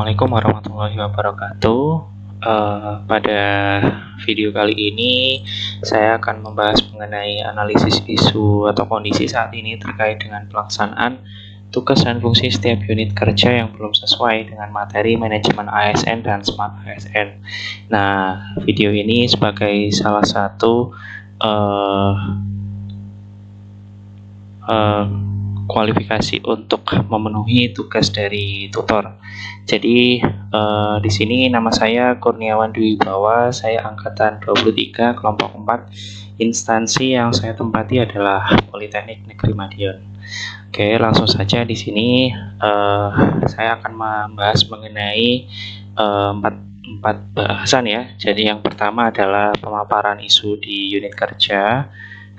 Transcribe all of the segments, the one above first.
Assalamualaikum warahmatullahi wabarakatuh. Pada video kali ini saya akan membahas mengenai analisis isu atau kondisi saat ini terkait dengan pelaksanaan tugas dan fungsi setiap unit kerja yang belum sesuai dengan materi manajemen ASN dan Smart ASN. Nah, video ini sebagai salah satu kualifikasi untuk memenuhi tugas dari tutor. Jadi di sini nama saya Kurniawan Dwi Bawa, saya angkatan 23 kelompok 4. Instansi yang saya tempati adalah Politeknik Negeri Madiun. Oke, langsung saja di sini saya akan membahas mengenai empat bahasan ya. Jadi yang pertama adalah pemaparan isu di unit kerja.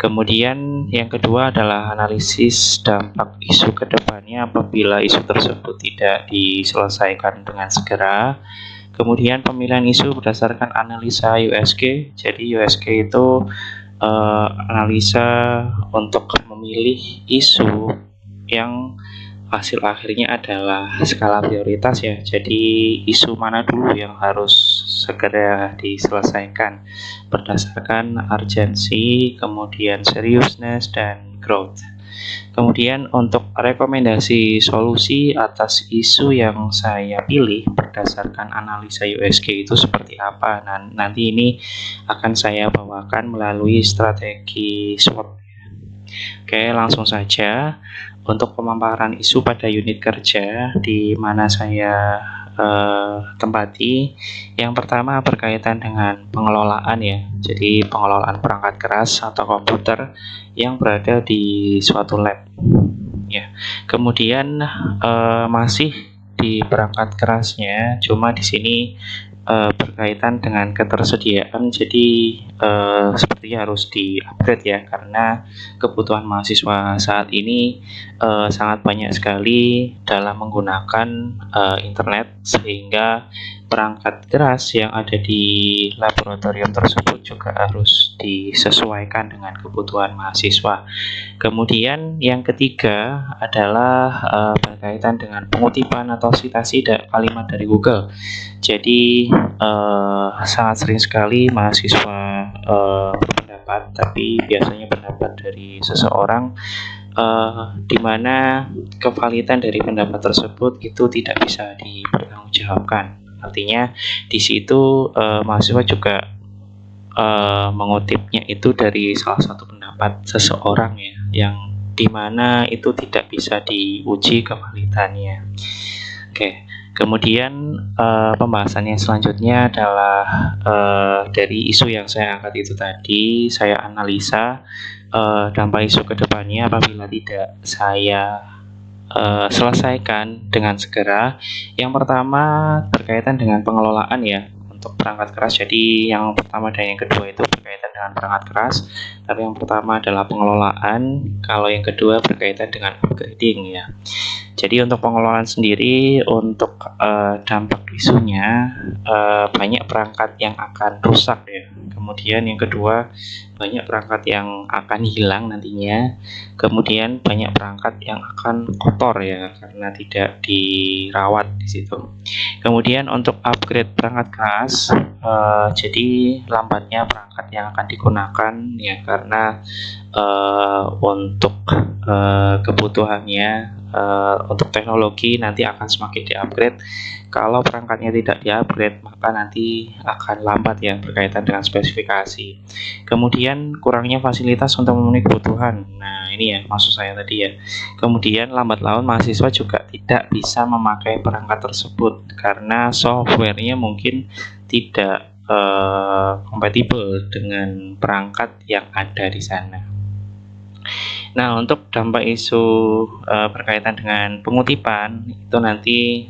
Kemudian yang kedua adalah analisis dampak isu ke depannya apabila isu tersebut tidak diselesaikan dengan segera. Kemudian pemilihan isu berdasarkan analisa USG. Jadi USG itu analisa untuk memilih isu yang hasil akhirnya adalah skala prioritas ya. Jadi isu mana dulu yang harus segera diselesaikan berdasarkan urgensi, kemudian seriousness dan growth. Kemudian untuk rekomendasi solusi atas isu yang saya pilih berdasarkan analisa USG itu seperti apa. Nah, nanti ini akan saya bawakan melalui strategi SWOT. Oke, langsung saja untuk pemaparan isu pada unit kerja di mana saya tempati. Yang pertama berkaitan dengan pengelolaan ya. Jadi pengelolaan perangkat keras atau komputer yang berada di suatu lab. Ya. Kemudian masih di perangkat kerasnya, cuma di sini berkaitan dengan ketersediaan, jadi sepertinya harus di-upgrade ya, karena kebutuhan mahasiswa saat ini sangat banyak sekali dalam menggunakan internet, sehingga perangkat keras yang ada di laboratorium tersebut juga harus disesuaikan dengan kebutuhan mahasiswa. Kemudian yang ketiga adalah berkaitan dengan pengutipan atau citasi kalimat dari Google. Jadi sangat sering sekali mahasiswa berpendapat, tapi biasanya pendapat dari seseorang di mana kevalidan dari pendapat tersebut itu tidak bisa dipertanggungjawabkan. Artinya di situ mahasiswa juga mengutipnya itu dari salah satu pendapat seseorang ya, yang dimana itu tidak bisa diuji kevalidannya. Oke, kemudian pembahasan yang selanjutnya adalah dari isu yang saya angkat itu tadi, saya analisa dampak isu ke depannya apabila tidak saya selesaikan dengan segera. Yang pertama berkaitan dengan pengelolaan ya untuk perangkat keras. Jadi yang pertama dan yang kedua itu berkaitan dengan perangkat keras, tapi yang pertama adalah pengelolaan, kalau yang kedua berkaitan dengan upgrading ya. Jadi untuk pengelolaan sendiri, untuk dampak isunya banyak perangkat yang akan rusak ya. Kemudian yang kedua, banyak perangkat yang akan hilang nantinya. Kemudian banyak perangkat yang akan kotor ya, karena tidak dirawat di situ. Kemudian untuk upgrade perangkat keras, jadi lambatnya perangkat yang akan digunakan ya, karena untuk kebutuhannya untuk teknologi nanti akan semakin di-upgrade. Kalau perangkatnya tidak di-upgrade, maka nanti akan lambat ya berkaitan dengan spesifikasi. Kemudian kurangnya fasilitas untuk memenuhi kebutuhan. Nah, ini ya maksud saya tadi ya. Kemudian lambat laun mahasiswa juga tidak bisa memakai perangkat tersebut karena softwarenya mungkin tidak kompatibel dengan perangkat yang ada di sana. Nah, untuk dampak isu berkaitan dengan pengutipan itu nanti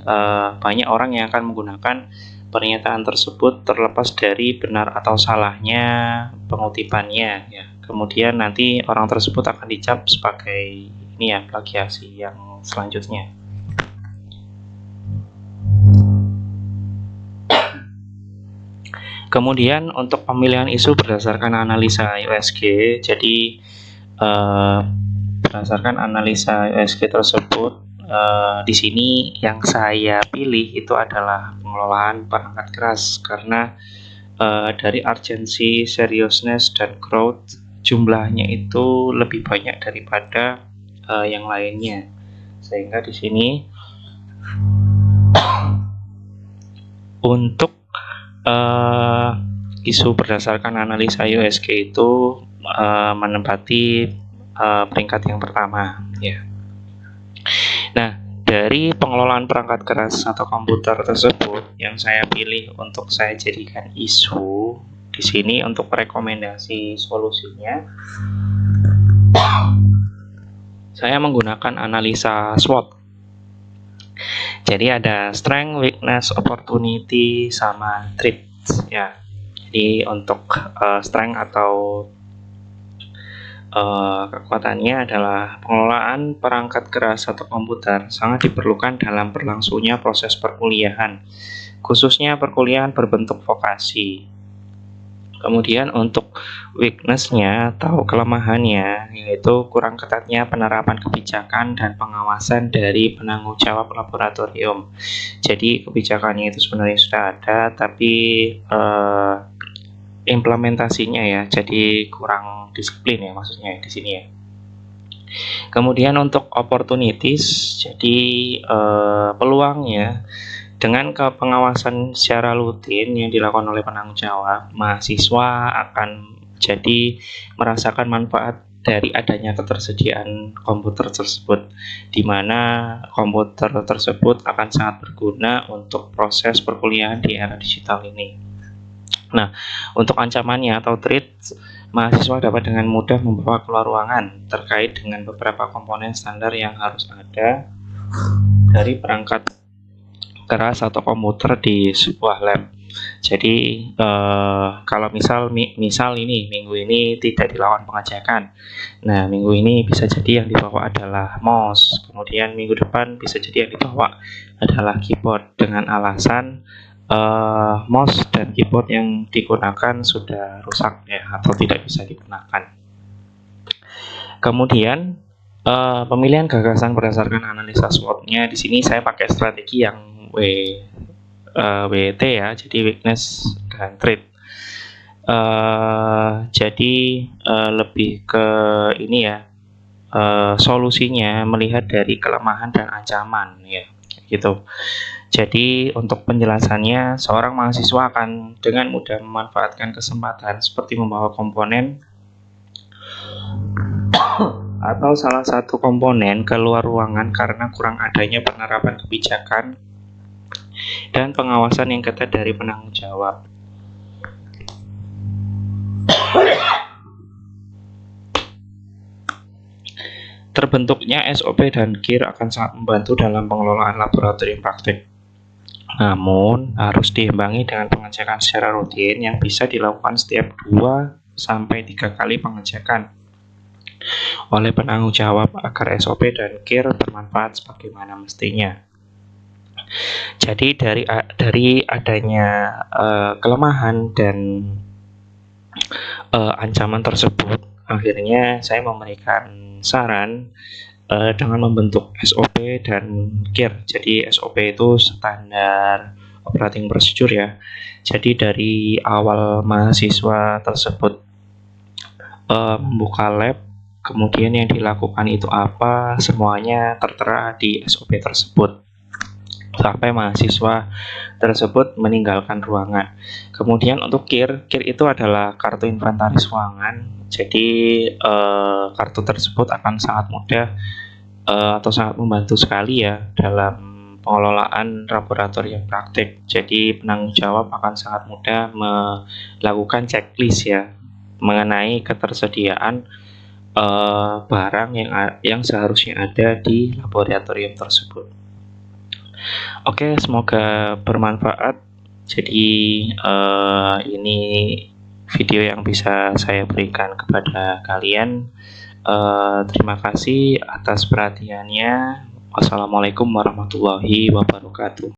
banyak orang yang akan menggunakan pernyataan tersebut terlepas dari benar atau salahnya pengutipannya ya. Kemudian nanti orang tersebut akan dicap sebagai ini ya, plagiasi yang selanjutnya. Kemudian untuk pemilihan isu berdasarkan analisa USG, jadi berdasarkan analisa USG tersebut di sini yang saya pilih itu adalah pengelolaan perangkat keras karena dari urgency, seriousness, dan growth jumlahnya itu lebih banyak daripada yang lainnya. Sehingga di sini untuk isu berdasarkan analisa USG itu menempati peringkat yang pertama ya. Nah, dari pengelolaan perangkat keras atau komputer tersebut yang saya pilih untuk saya jadikan isu di sini untuk rekomendasi solusinya, saya menggunakan analisa SWOT. Jadi ada strength, weakness, opportunity, sama threat ya. Jadi untuk strength atau kekuatannya adalah pengelolaan perangkat keras atau komputer sangat diperlukan dalam berlangsungnya proses perkuliahan, khususnya perkuliahan berbentuk vokasi. Kemudian untuk weakness-nya atau kelemahannya yaitu kurang ketatnya penerapan kebijakan dan pengawasan dari penanggung jawab laboratorium. Jadi kebijakannya itu sebenarnya sudah ada, tapi implementasinya ya jadi kurang disiplin ya maksudnya di sini ya. Kemudian untuk opportunities, jadi peluangnya dengan pengawasan secara rutin yang dilakukan oleh penanggung jawab, mahasiswa akan jadi merasakan manfaat dari adanya ketersediaan komputer tersebut, di mana komputer tersebut akan sangat berguna untuk proses perkuliahan di era digital ini. Nah, untuk ancamannya atau threat, mahasiswa dapat dengan mudah membawa keluar ruangan terkait dengan beberapa komponen standar yang harus ada dari perangkat keras atau komputer di sebuah lab. Jadi kalau misal ini minggu ini tidak dilakukan pengecekan, nah minggu ini bisa jadi yang dibawa adalah mouse, kemudian minggu depan bisa jadi yang dibawa adalah keyboard dengan alasan mouse dan keyboard yang digunakan sudah rusak ya atau tidak bisa digunakan. Kemudian pemilihan gagasan berdasarkan analisa SWOT-nya di sini saya pakai strategi yang WT ya, jadi weakness dan threat. Jadi lebih ke ini ya, solusinya melihat dari kelemahan dan ancaman ya, gitu. Jadi untuk penjelasannya, seorang mahasiswa akan dengan mudah memanfaatkan kesempatan seperti membawa komponen atau salah satu komponen keluar ruangan karena kurang adanya penerapan kebijakan dan pengawasan yang ketat dari penanggung jawab. Terbentuknya SOP dan GIR akan sangat membantu dalam pengelolaan laboratorium praktik. Namun, harus diimbangi dengan pengecekan secara rutin yang bisa dilakukan setiap 2-3 kali pengecekan oleh penanggung jawab agar SOP dan GIR bermanfaat sebagaimana mestinya. Jadi dari adanya kelemahan dan ancaman tersebut, akhirnya saya memberikan saran dengan membentuk SOP dan GIR. Jadi SOP itu standar operating procedure ya. Jadi dari awal mahasiswa tersebut membuka lab, kemudian yang dilakukan itu apa, semuanya tertera di SOP tersebut sampai mahasiswa tersebut meninggalkan ruangan. Kemudian untuk GIR itu adalah kartu inventaris ruangan. Jadi kartu tersebut akan sangat mudah atau sangat membantu sekali ya dalam pengelolaan laboratorium praktik. Jadi penanggung jawab akan sangat mudah melakukan checklist ya mengenai ketersediaan barang yang seharusnya ada di laboratorium tersebut. Oke, semoga bermanfaat. Jadi ini video yang bisa saya berikan kepada kalian. Terima kasih atas perhatiannya. Wassalamualaikum warahmatullahi wabarakatuh.